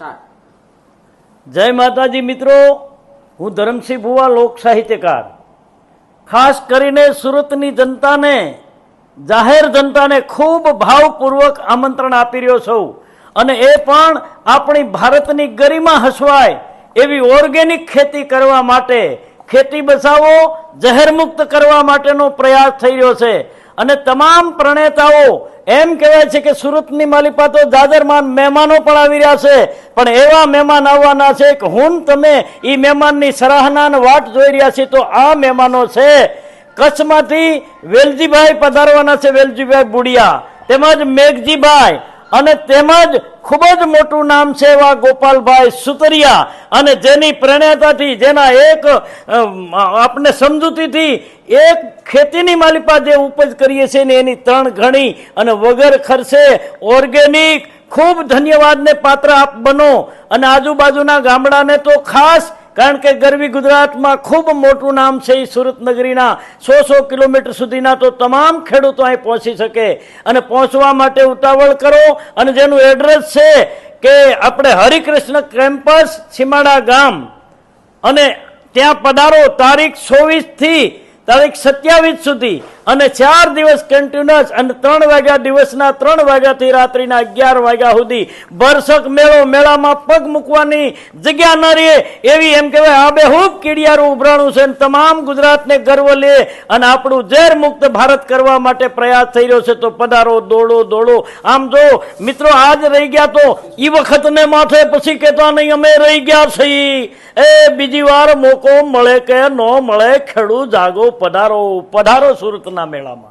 જય માતાજી મિત્રો, હું ધરમસિંહ ભુવા, લોક સાહિત્યકાર. ખાસ કરીને સુરતની જનતાને, જાહેર જનતાને ખૂબ ભાવપૂર્વક આમંત્રણ આપી રહ્યો છું. અને એ પણ આપણી ભારતની ગરિમા હસવાય એવી ઓર્ગેનિક ખેતી કરવા માટે, ખેતી બચાવો, ઝેર મુક્ત કરવા માટેનો પ્રયાસ થઈ રહ્યો છે. અને તમામ પ્રણેતાઓ એમ કહેવાય છે કે સુરતની માલિપા તો જાજરમાન મહેમાનો પણ આવી રહ્યા છે, પણ એવા મહેમાન આવવાના છે કે હું તમે એ મહેમાનની સરાહના વાટ જોઈ રહ્યા છીએ. તો આ મહેમાનો છે કચ્છમાંથી વેલજીભાઈ પધારવાના છે, વેલજીભાઈ બુડિયા, તેમજ મેઘજીભાઈ, અને તેમજ ખૂબ જ મોટું નામ છે એવા ગોપાલભાઈ સુતરિયા. અને જેની પ્રણેતાથી, જેના એક આપણે સમજૂતીથી એક ખેતીની માલિપા જે ઉપજ કરીએ છીએ ને એની 3 ગણી અને વગર ખર્ચે ઓર્ગેનિક, ખૂબ ધન્યવાદને પાત્ર આપ બનો. અને આજુબાજુના ગામડાને તો ખાસ, કારણ કે ગરવી ગુજરાતમાં ખૂબ મોટું નામ છે એ સુરત નગરીના 100 કિલોમીટર સુધીના, તો તમામ ખેડૂતો અહીં પહોંચી શકે. અને પહોંચવા માટે ઉતાવળ કરો. અને જેનું એડ્રેસ છે કે આપણે હરિકૃષ્ણ કેમ્પસ, સીમાડા ગામ, અને ત્યાં પધારો. તારીખ 24 થી તારીખ 27 સુધી, અને 4 દિવસ કન્ટિન્યુઅસ, અને 3 વાગ્યા દિવસના 3 વાગ્યાથી રાત્રિના 11 વાગ્યા સુધી ભરસક મેળો. મેળામાં પગ મૂકવાની જગ્યા ન રહે એવી, એમ કહેવાય, આબેહૂબ કીડિયારું ઉભરાણું છે. તમામ ગુજરાતને ગર્વ લે અને આપણું ઝેર મુક્ત ભારત કરવા માટે પ્રયાસ થઈ રહ્યો છે. તો પધારો, દોડો દોડો. આમ જો મિત્રો, આજ રહી ગયા તો એ વખતને માથે પછી કહેતા નહીં અમે રહી ગયા છીએ. એ બીજી વાર મોકો મળે કે ન મળે, ખેડૂત જાગો, પધારો પધારો સુરતના મેળામાં.